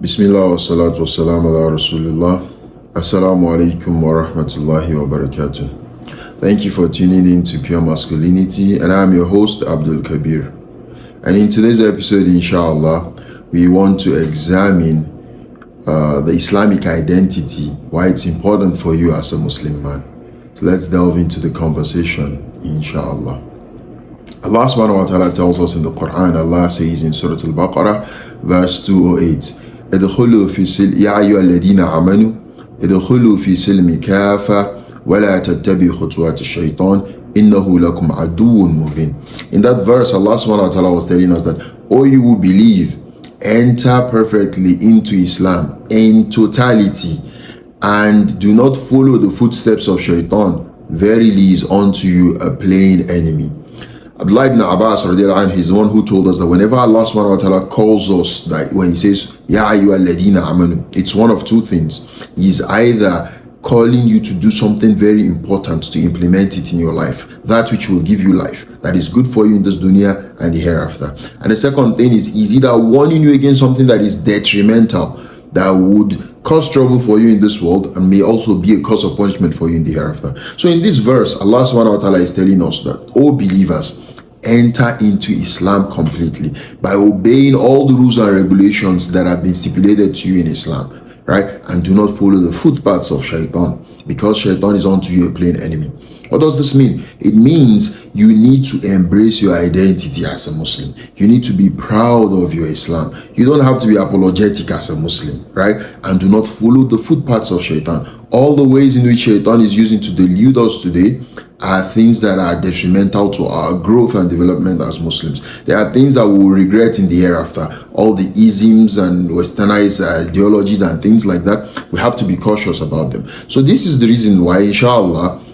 Bismillah wa salatu wa salam ala Rasulullah. Assalamu alaikum wa rahmatullahi wa barakatuh. Thank you for tuning in to Pure Masculinity, and I'm your host Abdul Kabir. And in today's episode, inshallah, we want to examine the Islamic identity, why it's important for you as a Muslim man. So let's delve into the conversation, inshallah. Allah subhanahu wa ta'ala tells us in the Quran, Allah says in Surah Al-Baqarah, verse 208, ادخلوا في سلم يا أيها الذين آمنوا ادخلوا في سلم كافة ولا تتبعوا خطوات الشيطان إنه لكم عدو مبين. In that verse, Allah subhanahu wa ta'ala was telling us that, O you who believe, enter perfectly into Islam in totality and do not follow the footsteps of shaitan. Verily is unto you a plain enemy. Abdullah ibn Abbas radiallahu anhu is the one who told us that whenever Allah subhanahu wa ta'ala calls us, that when he says Ya ayyuhal ladina amanu, it's one of two things. He's either calling you to do something very important to implement it in your life, that which will give you life, that is good for you in this dunya and the hereafter. And the second thing is he's either warning you against something that is detrimental, that would cause trouble for you in this world and may also be a cause of punishment for you in the hereafter. So in this verse, Allah subhanahu wa ta'ala is telling us that, O believers, enter into Islam completely by obeying all the rules and regulations that have been stipulated to you in Islam, right? And do not follow the footpaths of shaitan, because shaitan is unto you a plain enemy. What does this mean? It means you need to embrace your identity as a Muslim. You need to be proud of your Islam. You don't have to be apologetic as a Muslim, right? And do not follow the footpaths of shaitan. All the ways in which shaitan is using to delude us today are things that are detrimental to our growth and development as Muslims. There are things that we will regret in the hereafter. All the isms and westernized ideologies and things like that, we have to be cautious about them. So this is the reason why, inshallah,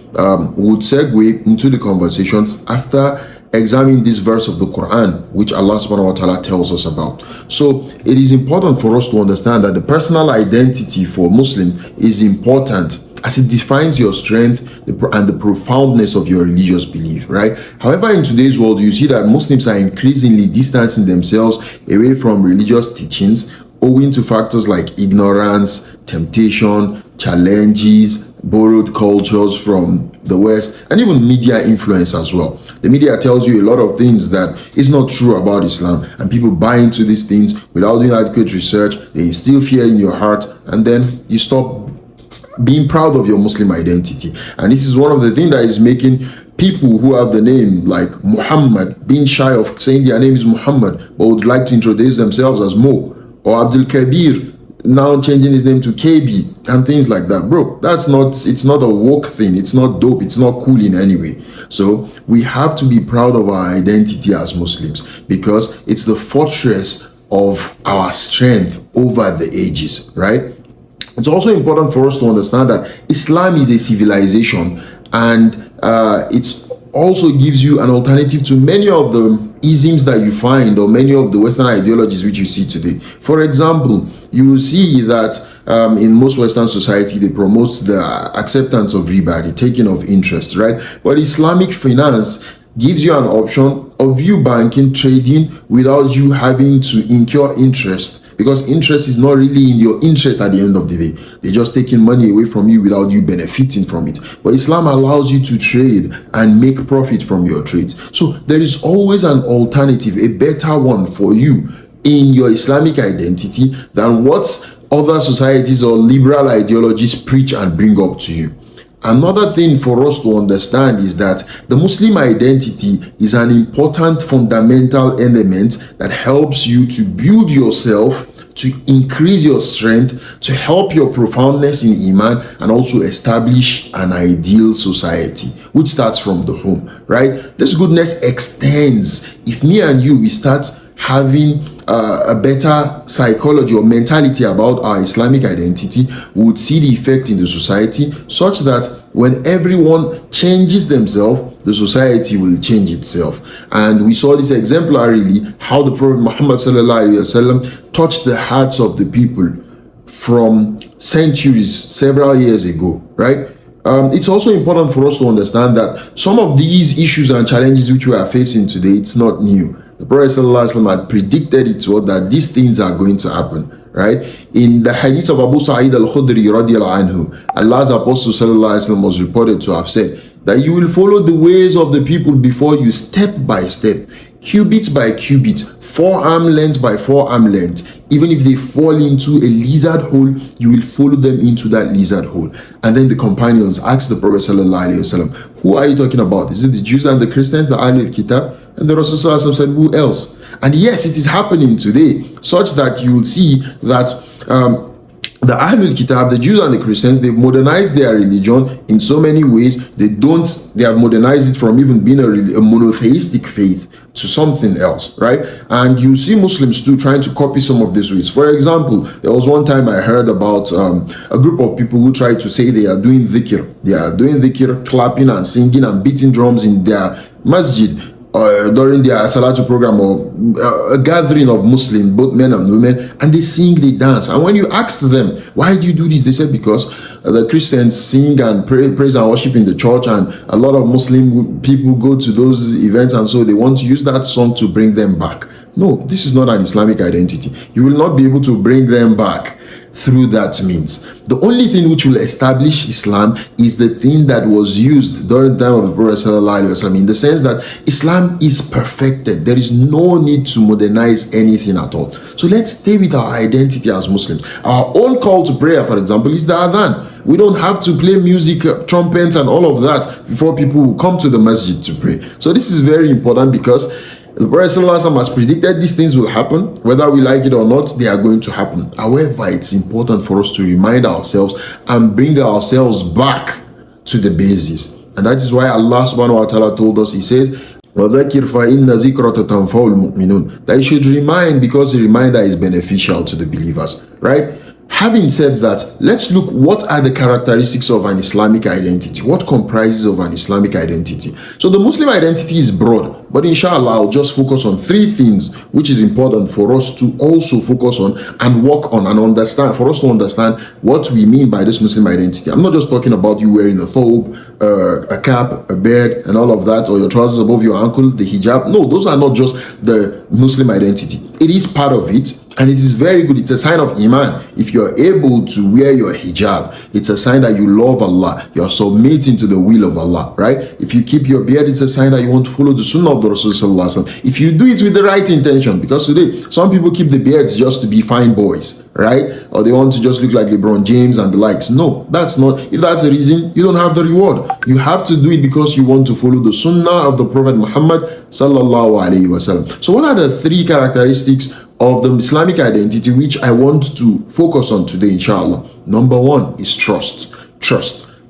we would segue into the conversations after examining this verse of the Quran, which Allah subhanahu wa ta'ala tells us about. So it is important for us to understand that the personal identity for Muslim is important, as it defines your strength and the profoundness of your religious belief, right? However, in today's world, you see that Muslims are increasingly distancing themselves away from religious teachings owing to factors like ignorance, temptation, challenges, borrowed cultures from the West, and even media influence as well. The media tells you a lot of things that is not true about Islam, and people buy into these things without doing adequate research. They instill fear in your heart, and then you stop being proud of your Muslim identity. And this is one of the things that is making people who have the name like Muhammad being shy of saying their name is Muhammad, but would like to introduce themselves as Mo, or Abdul Kabir now changing his name to KB and things like that. Bro, it's not a woke thing. It's not dope. It's not cool in any way. So we have to be proud of our identity as Muslims, because it's the fortress of our strength over the ages, right? It's also important for us to understand that Islam is a civilization, and it also gives you an alternative to many of the isms that you find, or many of the Western ideologies which you see today. For example, you will see that in most Western society, they promote the acceptance of riba, the taking of interest, right? But Islamic finance gives you an option of you banking, trading without you having to incur interest, because interest is not really in your interest at the end of the day. They're just taking money away from you without you benefiting from it. But Islam allows you to trade and make profit from your trades. So there is always an alternative, a better one for you in your Islamic identity than what other societies or liberal ideologies preach and bring up to you. Another thing for us to understand is that the Muslim identity is an important fundamental element that helps you to build yourself, to increase your strength, to help your profoundness in Iman, and also establish an ideal society, which starts from the home, right? This goodness extends. If me and you, we start having a better psychology or mentality about our Islamic identity, we would see the effect in the society, such that when everyone changes themselves, the society will change itself. And we saw this exemplarily, how the Prophet Muhammad sallallahu alaihi wasallam touched the hearts of the people from centuries, several years ago, right? It's also important for us to understand that some of these issues and challenges which we are facing today, it's not new. The Prophet ﷺ had predicted it to us that these things are going to happen, right? In the hadith of Abu Sa'id al-Khudri radiallahu anhu, Allah's Apostle ﷺ was reported to have said that you will follow the ways of the people before you step by step, cubit by cubit, forearm length by forearm length. Even if they fall into a lizard hole, you will follow them into that lizard hole. And then the companions asked the Prophet ﷺ, who are you talking about? Is it the Jews and the Christians, the Ahlul Kitab? And the Rasul ﷺ said, who else? And yes, it is happening today, such that you will see that the Ahlul Kitab, the Jews and the Christians, they've modernized their religion in so many ways. They have modernized it from even being a monotheistic faith to something else, right? And you see Muslims too trying to copy some of these ways. For example, there was one time I heard about a group of people who tried to say they are doing dhikr. They are doing dhikr, clapping and singing and beating drums in their masjid during their Salatu program, or a gathering of Muslims, both men and women, and they sing, they dance. And when you ask them, why do you do this? They said, because the Christians sing and praise and worship in the church, and a lot of Muslim people go to those events, and so they want to use that song to bring them back. No, this is not an Islamic identity. You will not be able to bring them back through that means. The only thing which will establish Islam is the thing that was used during the time of the Prophet ﷺ, in the sense that Islam is perfected. There is no need to modernize anything at all. So let's stay with our identity as Muslims. Our own call to prayer, for example, is the adhan. We don't have to play music, trumpets and all of that before people will come to the masjid to pray. So this is very important, because the Prophet ﷺ has predicted these things will happen. Whether we like it or not, they are going to happen. However, it's important for us to remind ourselves and bring ourselves back to the basis. And that is why Allah subhanahu wa ta'ala told us, He says, وَذَكِرْ فَإِنَّ ذِكْرَةَ تَنْفَعُ الْمُؤْمِنُونَ, that you should remind because the reminder is beneficial to the believers, right? Having said that, let's look what are the characteristics of an Islamic identity. What comprises of an Islamic identity? So the Muslim identity is broad, but inshallah I'll just focus on three things which is important for us to also focus on and work on and understand, for us to understand what we mean by this Muslim identity. I'm not just talking about you wearing a thobe, a cap, a beard and all of that, or your trousers above your ankle, the hijab. No, those are not just the Muslim identity. It is part of it. And it is very good. It's a sign of Iman. If you're able to wear your hijab, it's a sign that you love Allah. You're submitting to the will of Allah, right? If you keep your beard, it's a sign that you want to follow the sunnah of the Rasul sallallahu alaihi wasallam. If you do it with the right intention, because today, some people keep the beards just to be fine boys, right? Or they want to just look like LeBron James and the likes. No, that's not. If that's the reason, you don't have the reward. You have to do it because you want to follow the sunnah of the Prophet Muhammad sallallahu alaihi wasallam. So what are the three characteristics of the Islamic identity which I want to focus on today, inshallah? Number one is trust.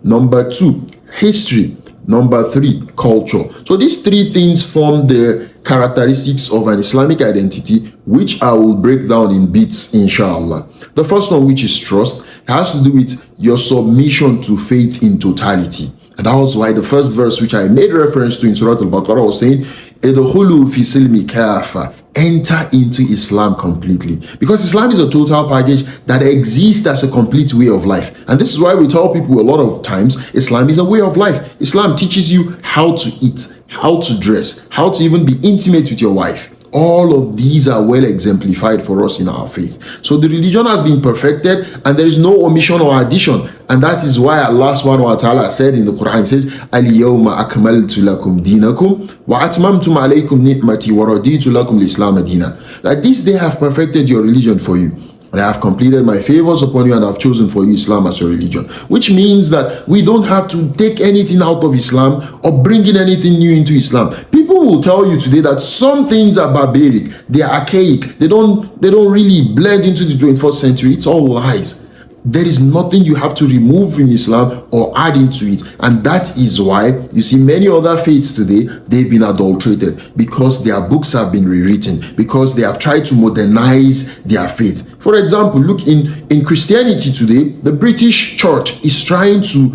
Number two, history. Number three, culture. So these three things form the characteristics of an Islamic identity, which I will break down in bits, inshallah. The first one, which is trust, has to do with your submission to faith in totality. And that was why the first verse which I made reference to in Surah Al-Baqarah was saying, "Edkhulu fi silmi kafa," enter into Islam completely. Because Islam is a total package that exists as a complete way of life. And this is why we tell people a lot of times, Islam is a way of life. Islam teaches you how to eat, how to dress, how to even be intimate with your wife. All of these are well exemplified for us in our faith. So the religion has been perfected and there is no omission or addition. And that is why Allah subhanahu wa ta'ala said in the Quran, it says, "Al-yawma akmaltu lakum dinakum wa atmamtu alaykum ni'mati wa raditu lakum al-islam dina." That this day I have perfected your religion for you. And I have completed my favors upon you and I have chosen for you Islam as your religion. Which means that we don't have to take anything out of Islam or bring in anything new into Islam. People will tell you today that some things are barbaric, they are archaic, they don't really blend into the 21st century. It's all lies. There is nothing you have to remove in Islam or add into it. And that is why you see many other faiths today, they've been adulterated because their books have been rewritten, because they have tried to modernize their faith. For example, look in Christianity today, the British church is trying to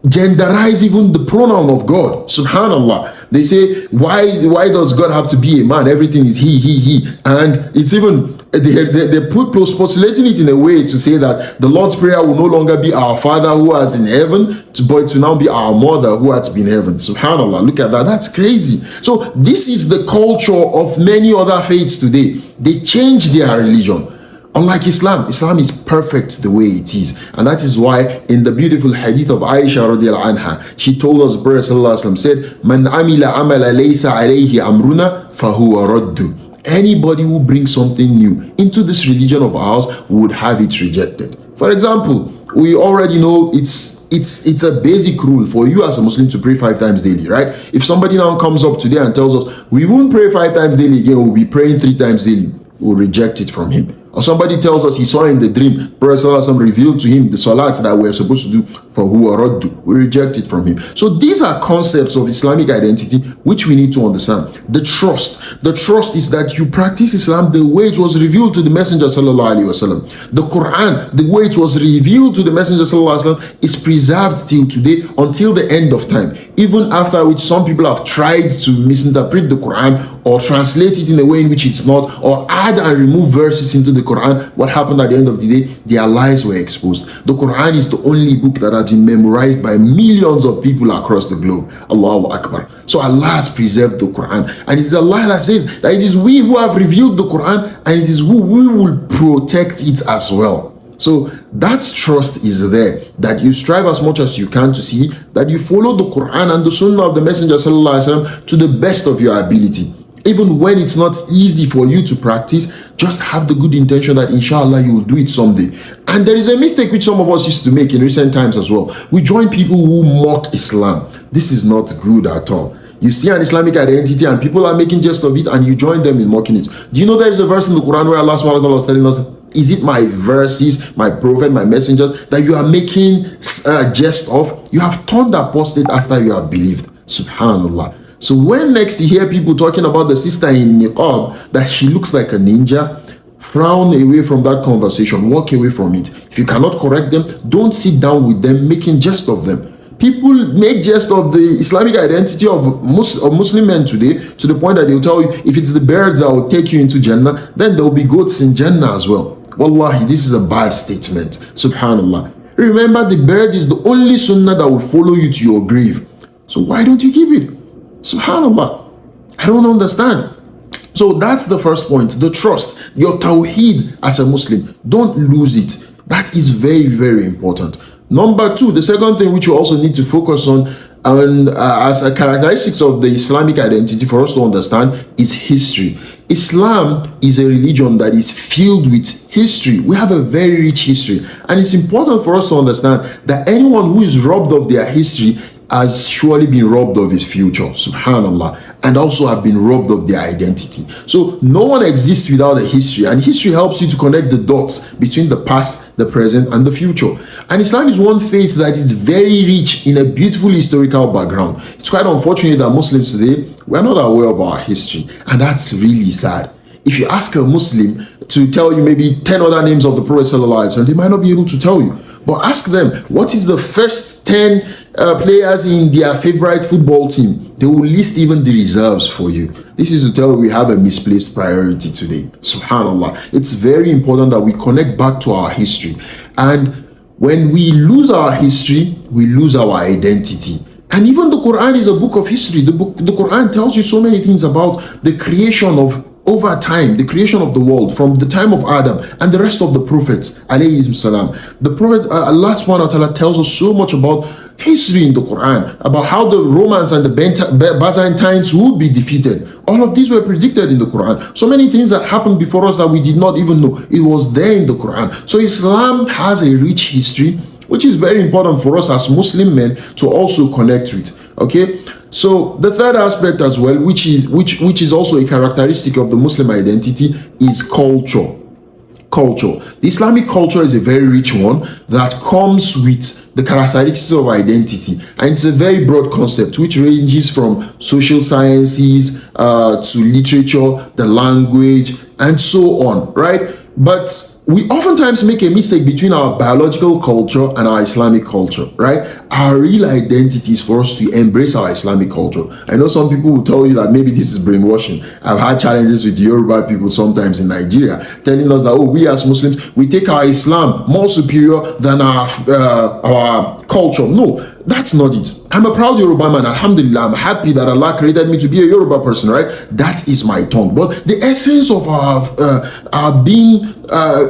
genderize even the pronoun of God. Subhanallah. They say, why does God have to be a man? Everything is he. And it's even They put postulating it in a way to say that the Lord's Prayer will no longer be our Father who is in heaven, but to now be our Mother who has been in heaven. Subhanallah, look at that. That's crazy. So this is the culture of many other faiths today. They change their religion. Unlike Islam, Islam is perfect the way it is. And that is why in the beautiful hadith of Aisha radiallahu anha, she told us, Prophet sallallahu alaihi wasallam said, Man amila amala laysa alayhi amruna fahuwa raddu. Anybody who brings something new into this religion of ours would have it rejected. For example, we already know it's a basic rule for you as a Muslim to pray 5 times daily, right? If somebody now comes up today and tells us we won't pray 5 times daily again, we'll be praying 3 times daily, we'll reject it from him. Or somebody tells us he saw in the dream, Prophet ﷺ revealed to him the salat that we're supposed to do for huwa raddu. We reject it from him. So these are concepts of Islamic identity which we need to understand. The trust. The trust is that you practice Islam the way it was revealed to the Messenger sallallahu alaihi wasallam. The Quran, the way it was revealed to the Messenger sallallahu alaihi wasallam, is preserved till today until the end of time. Even after which some people have tried to misinterpret the Quran or translate it in a way in which it's not, or add and remove verses into the Quran. What happened at the end of the day? Their lies were exposed. The Quran is the only book that has been memorized by millions of people across the globe. Allahu Akbar. So Allah has preserved the Quran, and it's Allah that says that it is we who have revealed the Quran, and it is who we will protect it as well. So that trust is there, that you strive as much as you can to see that you follow the Quran and the Sunnah of the Messenger sallallahu alaihi wasallam to the best of your ability. Even when it's not easy for you to practice, just have the good intention that inshallah you will do it someday. And there is a mistake which some of us used to make in recent times as well. We join people who mock Islam. This is not good at all. You see an Islamic identity and people are making jest of it, and you join them in mocking it. Do you know there is a verse in the Quran where Allah subhanahu wa ta'ala was telling us, is it my verses, my prophet, my messengers that you are making jest of? You have turned apostate after you have believed. Subhanallah. So when next you hear people talking about the sister in niqab, that she looks like a ninja, frown away from that conversation, walk away from it. If you cannot correct them, don't sit down with them making jest of them. People make jest of the Islamic identity of Muslim men today to the point that they'll tell you, if it's the bird that will take you into Jannah, then there will be goats in Jannah as well. Wallahi, this is a bad statement. Subhanallah. Remember, the bird is the only sunnah that will follow you to your grave. So why don't you keep it? Subhanallah. I don't understand. So that's the first point, the trust, your tawheed as a Muslim. Don't lose it. That is very, very important. Number 2, the second thing which you also need to focus on, and as a characteristics of the Islamic identity for us to understand, is history. Islam is a religion that is filled with history. We have a very rich history, and it's important for us to understand that anyone who is robbed of their history has surely been robbed of his future, subhanallah, and also have been robbed of their identity. So no one exists without a history, and history helps you to connect the dots between the past, the present, and the future. And Islam is one faith that is very rich in a beautiful historical background. It's quite unfortunate that Muslims today, we're not aware of our history, and that's really sad. If you ask a Muslim to tell you maybe 10 other names of the Prophet sallallahu alaihi wasallam, they might not be able to tell you. But ask them, what is the first 10 players in their favorite football team? They will list even the reserves for you. This is to tell you we have a misplaced priority today. Subhanallah. It's very important that we connect back to our history. And when we lose our history, we lose our identity. And even the Quran is a book of history. The Quran tells you so many things about the creation of, over time, the creation of the world from the time of Adam and the rest of the prophets, alayhi salam. The prophet, Allah subhanahu wa ta'ala tells us so much about history in the Quran, about how the Romans and the Byzantines would be defeated. All of these were predicted in the Quran. So many things that happened before us that we did not even know, it was there in the Quran. So Islam has a rich history, which is very important for us as Muslim men to also connect with. Okay, so the third aspect as well, which is also a characteristic of the Muslim identity, is culture. Culture. The Islamic culture is a very rich one that comes with the characteristics of identity, and it's a very broad concept which ranges from social sciences to literature, the language, and so on, right? But we oftentimes make a mistake between our biological culture and our Islamic culture, right? Our real identity is for us to embrace our Islamic culture. I know some people will tell you that maybe this is brainwashing. I've had challenges with Yoruba people sometimes in Nigeria telling us that, oh, we as Muslims, we take our Islam more superior than our culture. No, that's not it. I'm a proud Yoruba man. Alhamdulillah, I'm happy that Allah created me to be a Yoruba person, right? That is my tongue. But the essence of our being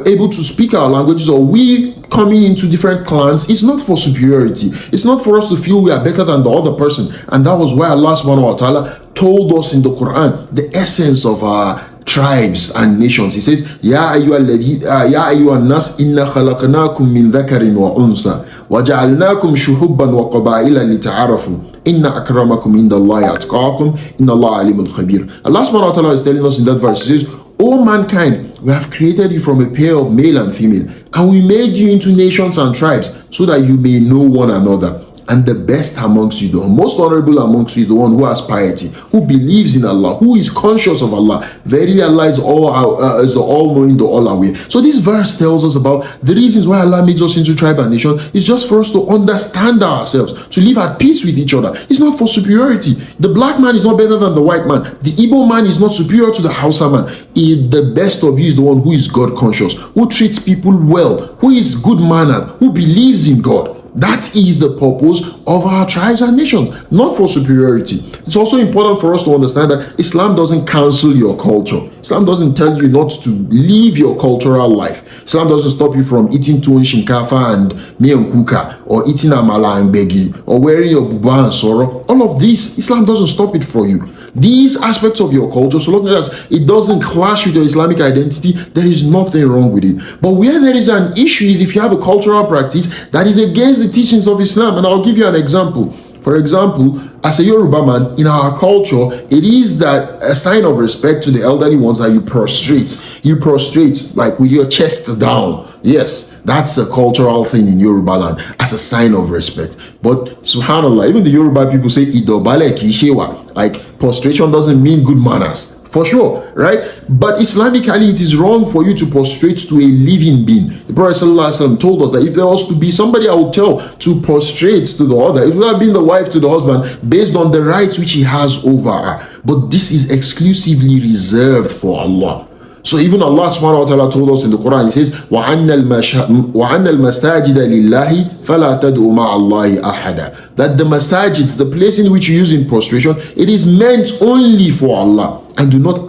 able to speak our languages, or we coming into different clans, is not for superiority. It's not for us to feel we are better than the other person. And that was why Allah subhanahu wa ta'ala told us in the Quran the essence of our tribes and nations. He says, Ya ayyuhan nas inna khalaqnakum min dhakarin wa unsa وَجَعَلْنَاكُمْ شُهُبًّا وَقَبَائِلًا لِتَعَارَفُوا إِنَّ أَكْرَمَكُمْ عِنْدَ اللَّهِ أَتْقَاكُمْ إِنَّ اللَّهَ عَلِيمٌ خَبِيرٌ. Allah subhanahu wa ta'ala is telling us in that verse, He says, O mankind, we have created you from a pair of male and female, and we made you into nations and tribes so that you may know one another. And the best amongst you, the most honorable amongst you, is the one who has piety, who believes in Allah, who is conscious of Allah. Verily Allah is the all-knowing, the all-aware. So this verse tells us about the reasons why Allah makes us into tribe and nation. It's just for us to understand ourselves, to live at peace with each other. It's not for superiority. The black man is not better than the white man. The Igbo man is not superior to the Hausa man. The best of you is the one who is God conscious, who treats people well, who is good-mannered, who believes in God. That is the purpose of our tribes and nations, not for superiority. It's also important for us to understand that Islam doesn't cancel your culture. Islam doesn't tell you not to live your cultural life. Islam doesn't stop you from eating tuwon shinkafa and miyan kuka, or eating amala and begi, or wearing your buba and soro. All of this, Islam doesn't stop it for you. These aspects of your culture, so long as it doesn't clash with your Islamic identity, there is nothing wrong with it. But where there is an issue is if you have a cultural practice that is against the teachings of Islam. And I'll give you an example. For example, as a Yoruba man, in our culture, it is that a sign of respect to the elderly ones that you prostrate. You prostrate like with your chest down. Yes, that's a cultural thing in Yoruba land as a sign of respect. But subhanallah, even the Yoruba people say idobale kishewa. Like prostration doesn't mean good manners. For sure, right? But Islamically, it is wrong for you to prostrate to a living being. The Prophet ﷺ told us that if there was to be somebody I would tell to prostrate to the other, it would have been the wife to the husband based on the rights which he has over her. But this is exclusively reserved for Allah. So even Allah subhanahu wa ta'ala told us in the Quran, He says, وَأَنَّ الْمَسَاجِدَ لِلَّهِ فَلَا تَدْعُوا مَعَ اللَّهِ أَحَدًا. That the masajids, the place in which you use in prostration, it is meant only for Allah. And do not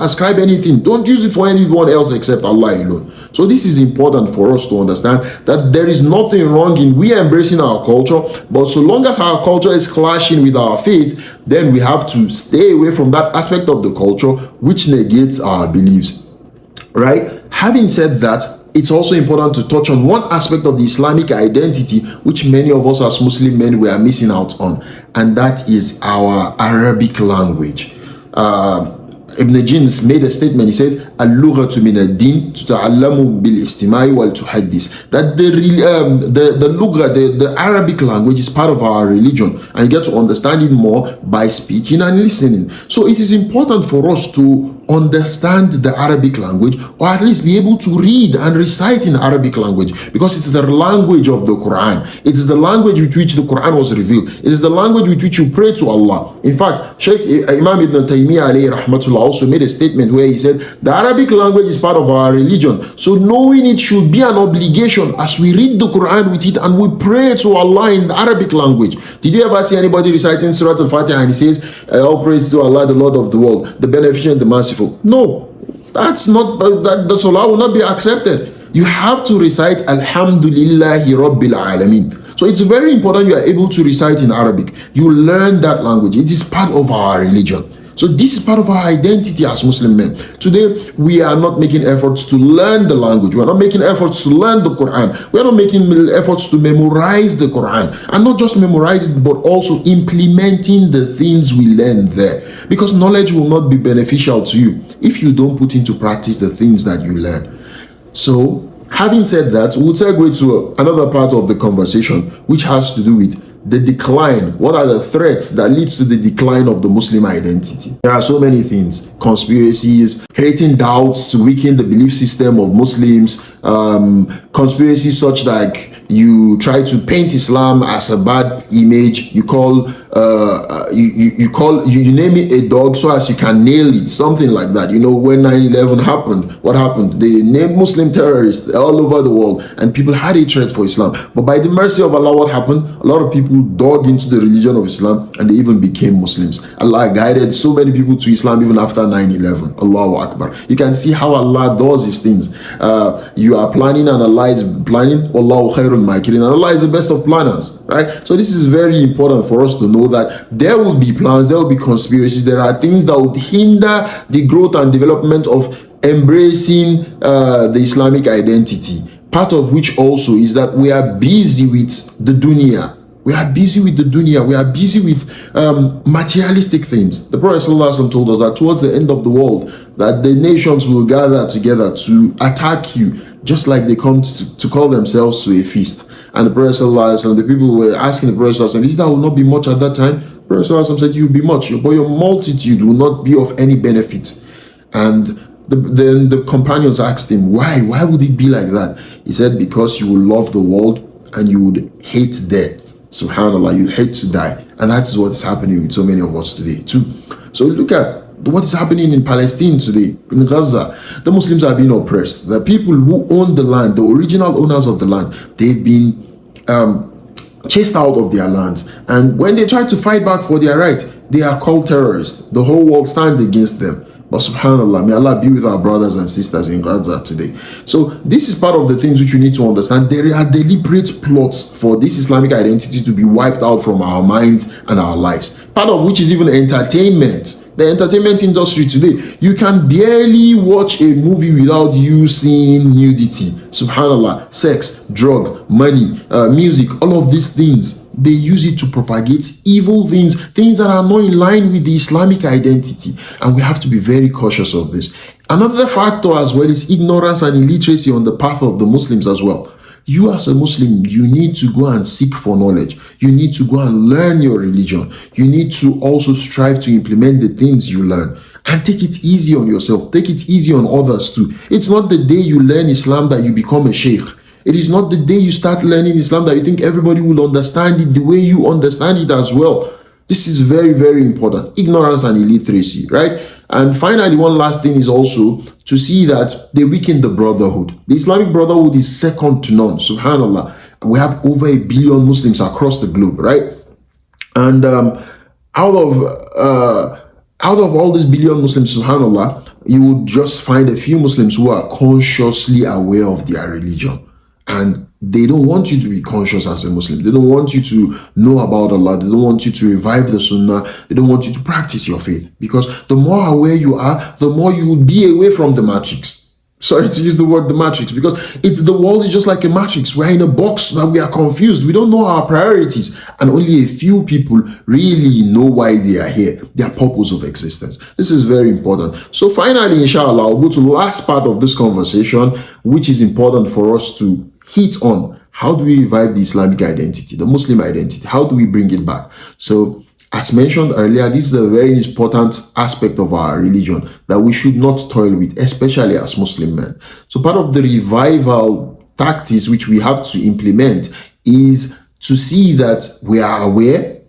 ascribe anything. Don't use it for anyone else except Allah alone. So this is important for us to understand that there is nothing wrong in we embracing our culture, but so long as our culture is clashing with our faith, then we have to stay away from that aspect of the culture which negates our beliefs. Right? Having said that, it's also important to touch on one aspect of the Islamic identity which many of us as Muslim men we are missing out on, and that is our Arabic language. Ibn Jins made a statement. He says, "Al-lughatu min ad-din tuta'allamu bil-istima'i wal-tuhaddis." That the Arabic language is part of our religion, and you get to understand it more by speaking and listening. So it is important for us to understand the Arabic language, or at least be able to read and recite in Arabic language, because it is the language of the Quran. It is the language with which the Quran was revealed. It is the language with which you pray to Allah. In fact, Sheikh Imam Ibn Taymiyyah alayhi rahmatullah also made a statement where he said the Arabic language is part of our religion, so knowing it should be an obligation as we read the Quran with it and we pray to Allah in the Arabic language. Did you ever see anybody reciting Surah Al-Fatiha and he says, all praise to Allah, the Lord of the world, the beneficent, the merciful? No, that's not, the salah will not be accepted. You have to recite Alhamdulillahi Rabbil Alameen. So it's very important you are able to recite in Arabic. You learn that language. It is part of our religion. So this is part of our identity as Muslim men. Today, we are not making efforts to learn the language. We are not making efforts to learn the Quran. We are not making efforts to memorize the Quran. And not just memorize it, but also implementing the things we learn there. Because knowledge will not be beneficial to you if you don't put into practice the things that you learn. So, having said that, we'll segue to another part of the conversation, which has to do with the decline. What are the threats that leads to the decline of the Muslim identity? There are so many things: conspiracies, creating doubts to weaken the belief system of Muslims, conspiracies such like you try to paint Islam as a bad image. You call you name it a dog so as you can nail it, something like that. You know, when 9/11 happened, what happened? They named Muslim terrorists all over the world, and people had a threat for Islam. But by the mercy of Allah, what happened? A lot of people dug into the religion of Islam, and they even became Muslims. Allah guided so many people to Islam even after 9/11. Allahu Akbar. You can see how Allah does these things. You are planning, and Allah is planning. Wallahu khairul makirin. And Allah is the best of planners, right? So this is very important for us to know that there will be plans, there will be conspiracies, there are things that would hinder the growth and development of embracing the Islamic identity. Part of which also is that we are busy with the dunya. We are busy with the dunya. We are busy with materialistic things. The Prophet ﷺ told us that towards the end of the world, that the nations will gather together to attack you, just like they come to call themselves to a feast. And the Prophet ﷺ, the people were asking the Prophet ﷺ, is that will not be much at that time? The Prophet ﷺ said, you will be much, but your multitude will not be of any benefit. And then the companions asked him, why? Why would it be like that? He said, because you will love the world and you would hate death. Subhanallah, you hate to die. And that is what is happening with so many of us today too. So look at what is happening in Palestine today, in Gaza. The Muslims are being oppressed. The people who own the land, the original owners of the land, they've been chased out of their lands. And when they try to fight back for their right, they are called terrorists. The whole world stands against them. But subhanallah, may Allah be with our brothers and sisters in Gaza today. So this is part of the things which you need to understand. There are deliberate plots for this Islamic identity to be wiped out from our minds and our lives. Part of which is even entertainment. The entertainment industry today, you can barely watch a movie without you seeing nudity. Subhanallah, sex, drug, money, music, all of these things. They use it to propagate evil things, things that are not in line with the Islamic identity. And we have to be very cautious of this. Another factor as well is ignorance and illiteracy on the path of the Muslims as well. You as a Muslim, you need to go and seek for knowledge. You need to go and learn your religion. You need to also strive to implement the things you learn. And take it easy on yourself. Take it easy on others too. It's not the day you learn Islam that you become a sheikh. It is not the day you start learning Islam that you think everybody will understand it the way you understand it as well. This is very, very important. Ignorance and illiteracy, right? And finally, one last thing is also to see that they weaken the brotherhood. The Islamic brotherhood is second to none. Subhanallah. We have over 1 billion Muslims across the globe, right? And out of all these billion Muslims, subhanallah, you would just find a few Muslims who are consciously aware of their religion. And they don't want you to be conscious as a Muslim. They don't want you to know about Allah. They don't want you to revive the Sunnah. They don't want you to practice your faith. Because the more aware you are, the more you will be away from the matrix. Sorry to use the word the matrix, because the world is just like a matrix. We're in a box that we are confused. We don't know our priorities. And only a few people really know why they are here, their purpose of existence. This is very important. So finally, inshallah, I'll go to the last part of this conversation, which is important for us to hit on. How do we revive the Islamic identity, the Muslim identity? How do we bring it back? So as mentioned earlier, this is a very important aspect of our religion that we should not toil with, especially as Muslim men. So part of the revival tactics which we have to implement is to see that we are aware,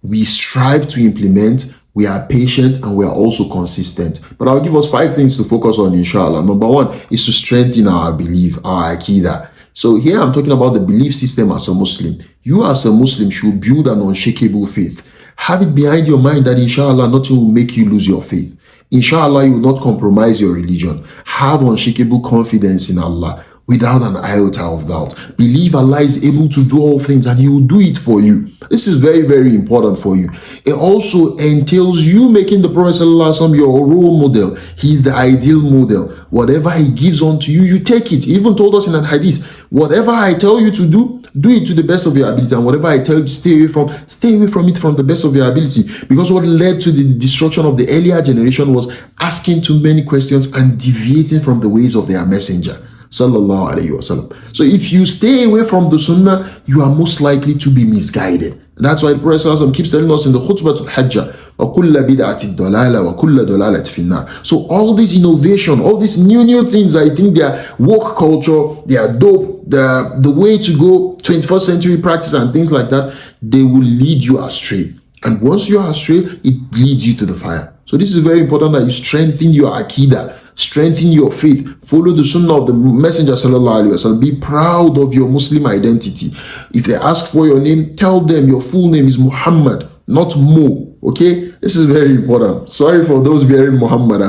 we strive to implement, we are patient, and we are also consistent. But I'll give us 5 things to focus on, inshallah. Number 1 is to strengthen our belief, our aqidah. So here I'm talking about the belief system as a Muslim. You as a Muslim should build an unshakable faith. Have it behind your mind that inshallah nothing will make you lose your faith. Inshallah you will not compromise your religion. Have unshakable confidence in Allah without an iota of doubt. Believe Allah is able to do all things and He will do it for you. This is very, very important for you. It also entails you making the Prophet ﷺ your role model. He is the ideal model. Whatever he gives unto you, you take it. He even told us in an hadith, whatever I tell you to do it to the best of your ability. And whatever I tell you to stay away from it from the best of your ability. Because what led to the destruction of the earlier generation was asking too many questions and deviating from the ways of their messenger. Sallallahu alayhi wasallam. So if you stay away from the sunnah, you are most likely to be misguided. And that's why the Prophet ﷺ keeps telling us in the khutbah of Hajjah, وَكُلَّ بِدْعَةٍ ضَلَالَةٍ وَكُلَّ ضَلَالَةٍ فِي النَّارِ. So all this innovation, all these new things, I think they are woke culture, they are dope, the way to go, 21st century practice and things like that, they will lead you astray. And once you are astray, it leads you to the fire. So this is very important that you strengthen your akidah, strengthen your faith, follow the sunnah of the Messenger sallallahu alaihi wasallam, be proud of your Muslim identity. If they ask for your name, tell them your full name is Muhammad, not Mo. Okay, this is very important. Sorry for those bearing Muhammad.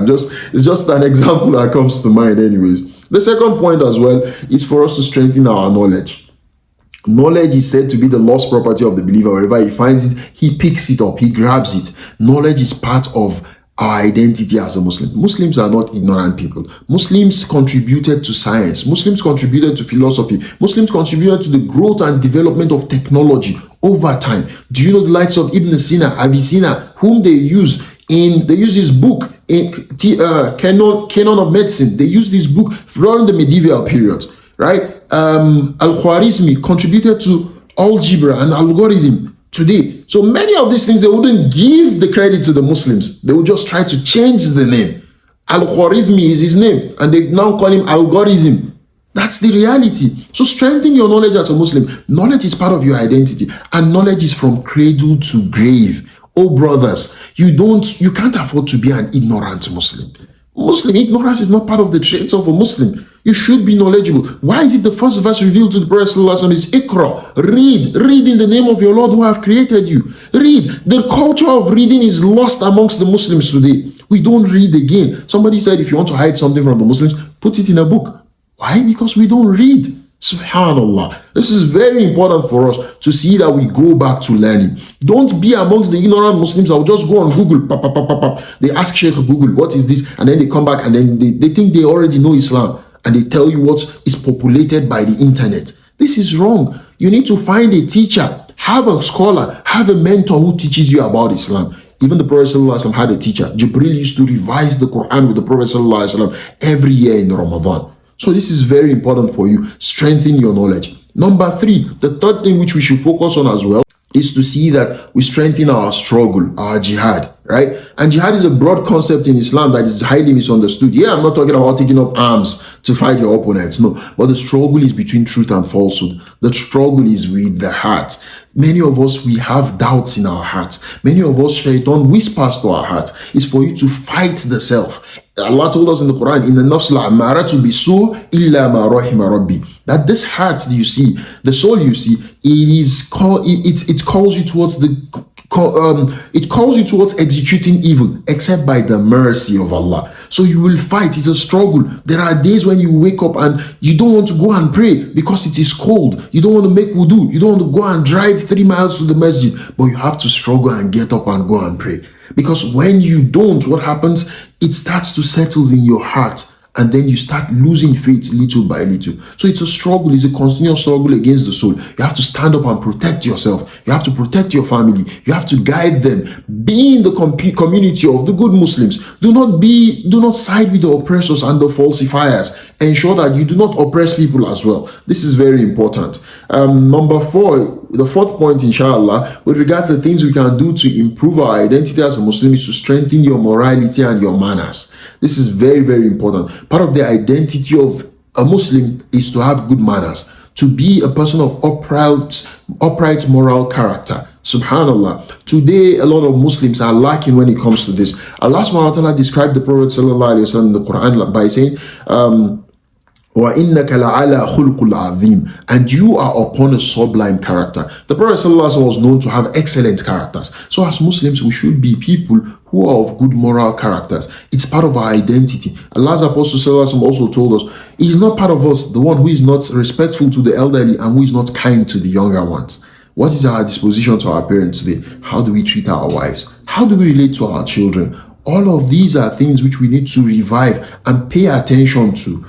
It's just an example that comes to mind anyways. The second point as well is for us to strengthen our knowledge. Knowledge is said to be the lost property of the believer. Wherever he finds it, he picks it up, he grabs it. Knowledge is part of our identity as a Muslim. Muslims are not ignorant people. Muslims contributed to science. Muslims contributed to philosophy. Muslims contributed to the growth and development of technology over time. Do you know the likes of Ibn Sina, Avicenna, whom they use his book in Canon of Medicine. They use this book during the medieval period, right? Al-Khwarizmi contributed to algebra and algorithm today. So many of these things, they wouldn't give the credit to the Muslims. They would just try to change the name. Al-Khwarizmi is his name, and they now call him algorithm. That's the reality. So strengthen your knowledge as a Muslim. Knowledge is part of your identity, and knowledge is from cradle to grave. Oh brothers, you can't afford to be an ignorant Muslim. Ignorance is not part of the traits of a Muslim. You should be knowledgeable. Why is it the first verse revealed to the Prophet ﷺ is Iqra? Read in the name of your Lord who have created you. Read. The culture of reading is lost amongst the Muslims today. We don't read again. Somebody said if you want to hide something from the Muslims, put it in a book. Why? Because we don't read. Subhanallah. This is very important for us to see that we go back to learning. Don't be amongst the ignorant Muslims that will just go on Google. They ask Sheikh Google, what is this? And then they come back and then they think they already know Islam. And they tell you what is populated by the internet. This is wrong. You need to find a teacher, have a scholar, have a mentor who teaches you about Islam. Even the Prophet ﷺ had a teacher. Jibril used to revise the Quran with the Prophet ﷺ every year in Ramadan. So this is very important for you. Strengthen your knowledge. Number 3, the third thing which we should focus on as well is to see that we strengthen our struggle, our jihad, right? And jihad is a broad concept in Islam that is highly misunderstood. Yeah, I'm not talking about taking up arms to fight your opponents, no. But the struggle is between truth and falsehood. The struggle is with the heart. Many of us, we have doubts in our hearts. Many of us, shaitan whispers to our heart. It's for you to fight the self. Allah told us in the Quran, "Inna nafs la'amaratu bisu illa ma rahima rabbi." That this heart you see, the soul you see, it calls you towards it calls you towards executing evil, except by the mercy of Allah. So you will fight. It's a struggle. There are days when you wake up and you don't want to go and pray because it is cold. You don't want to make wudu. You don't want to go and drive 3 miles to the masjid, but you have to struggle and get up and go and pray. Because when you don't, what happens? It starts to settle in your heart, and then you start losing faith little by little. So it's a struggle. It's a continuous struggle against the soul. You have to stand up and protect yourself. You have to protect your family. You have to guide them. Be in the community of the good Muslims. Do not side with the oppressors and the falsifiers. Ensure that you do not oppress people as well. This is very important. Number 4, the fourth point, inshallah, with regards to the things we can do to improve our identity as a Muslim is to strengthen your morality and your manners. This is very, very important. Part of the identity of a Muslim is to have good manners, to be a person of upright moral character. Subhanallah. Today, a lot of Muslims are lacking when it comes to this. Allah subhanahu wa ta'ala described the Prophet sallallahu alaihi wasallam in the Quran by saying, وَإِنَّكَ لَعَلَى خُلْقُ الْعَظِيمِ, and you are upon a sublime character. The Prophet ﷺ was known to have excellent characters. So as Muslims, we should be people who are of good moral characters. It's part of our identity. Allah's Apostle ﷺ also told us, he is not part of us, the one who is not respectful to the elderly and who is not kind to the younger ones. What is our disposition to our parents today? How do we treat our wives? How do we relate to our children? All of these are things which we need to revive and pay attention to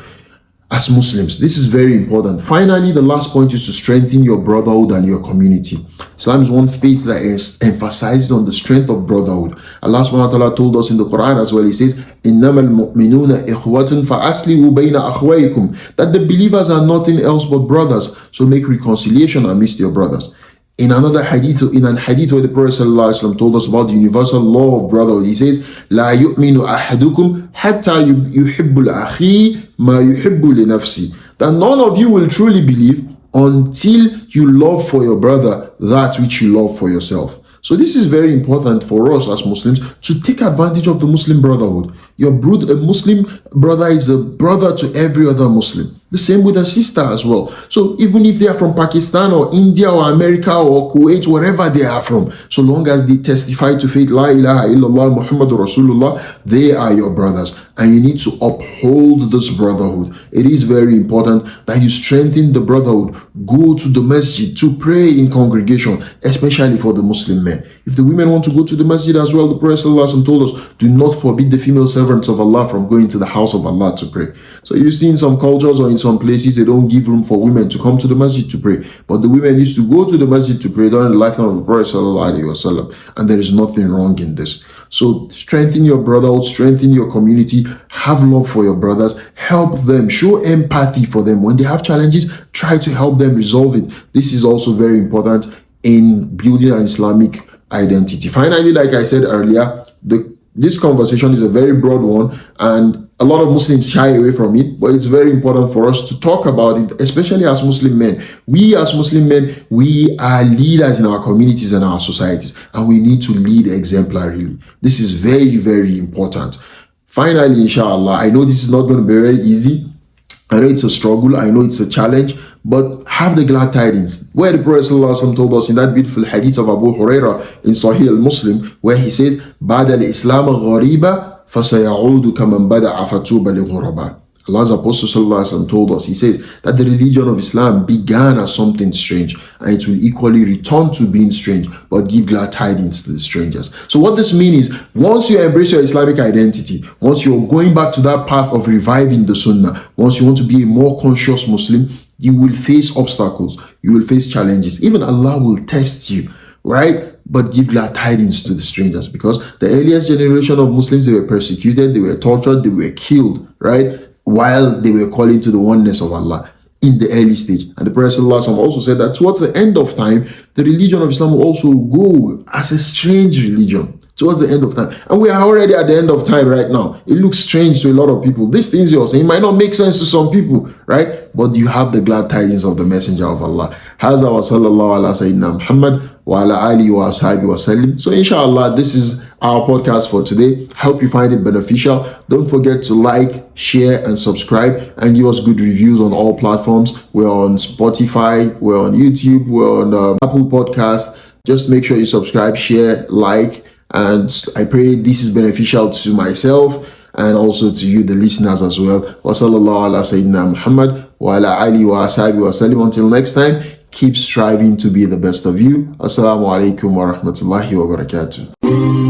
as Muslims. This is very important. Finally, the last point is to strengthen your brotherhood and your community. Islam is one faith that emphasizes on the strength of brotherhood. Allah subhanahu wa ta'ala told us in the Quran as well. He says, إِنَّمَا الْمُؤْمِنُونَ إِخْوَةٌ فَأَصْلِحُوا بَيْنَ أَخْوَيْكُمْ, that the believers are nothing else but brothers. So make reconciliation amidst your brothers. In another hadith, in an hadith where the Prophet ﷺ told us about the universal law of brotherhood, he says, لا يؤمن أحدكم حتى يحب الأخي ما يحب لنفسه. That none of you will truly believe until you love for your brother that which you love for yourself. So this is very important for us as Muslims to take advantage of the Muslim brotherhood. A Muslim brother is a brother to every other Muslim. The same with a sister as well. So even if they are from Pakistan or India or America or Kuwait, wherever they are from, so long as they testify to faith, La ilaha illallah Muhammadur Rasulullah, they are your brothers. And you need to uphold this brotherhood. It is very important that you strengthen the brotherhood. Go to the masjid to pray in congregation, especially for the Muslim men. If the women want to go to the masjid as well, the Prophet ﷺ told us, do not forbid the female servants of Allah from going to the house of Allah to pray. So you see in some cultures or in some places, they don't give room for women to come to the masjid to pray. But the women used to go to the masjid to pray during the lifetime of the Prophet ﷺ. And there is nothing wrong in this. So strengthen your brotherhood, strengthen your community, have love for your brothers, help them, show empathy for them. When they have challenges, try to help them resolve it. This is also very important in building an Islamic identity. Finally, like I said earlier, this conversation is a very broad one and a lot of Muslims shy away from it, but it's very important for us to talk about it, especially as Muslim men. We as Muslim men, we are leaders in our communities and our societies, and we need to lead exemplarily. This is very, very important. Finally, inshallah, I know this is not going to be very easy. I know it's a struggle. I know it's a challenge, but have the glad tidings. Where the Prophet ﷺ told us in that beautiful hadith of Abu Huraira in Sahih al-Muslim, where he says, بعد الإسلام غريبة فسيعود كمن بدأ فتوبى للغرباء. Allah's Apostle ﷺ told us, he says that the religion of Islam began as something strange and it will equally return to being strange, but give glad tidings to the strangers. So what this means is, once you embrace your Islamic identity, once you're going back to that path of reviving the Sunnah, once you want to be a more conscious Muslim, you will face obstacles, you will face challenges. Even Allah will test you, right? But give glad tidings to the strangers, because the earliest generation of Muslims, they were persecuted, they were tortured, they were killed, right? While they were calling to the oneness of Allah in the early stage. And the Prophet ﷺ also said that towards the end of time, the religion of Islam will also go as a strange religion towards the end of time. And we are already at the end of time right now. It looks strange to a lot of people. These things you're saying might not make sense to some people, right? But you have the glad tidings of the Messenger of Allah. Haza wa sallallahu ala sayyidina Muhammad wa ala alihi wa ashabihi wa sallim. So inshallah, this is our podcast for today. Hope you find it beneficial. Don't forget to like, share, and subscribe, and give us good reviews on all platforms. We're on Spotify, we're on YouTube, we're on Apple Podcast. Just make sure you subscribe, share, like, and I pray this is beneficial to myself and also to you, the listeners, as well. Wa sallallahu ala sayyidina Muhammad wa ala alihi wa ashabihi wa sallim. Until next time, keep striving to be the best of you. Assalamu alaikum wa rahmatullahi wa barakatuh.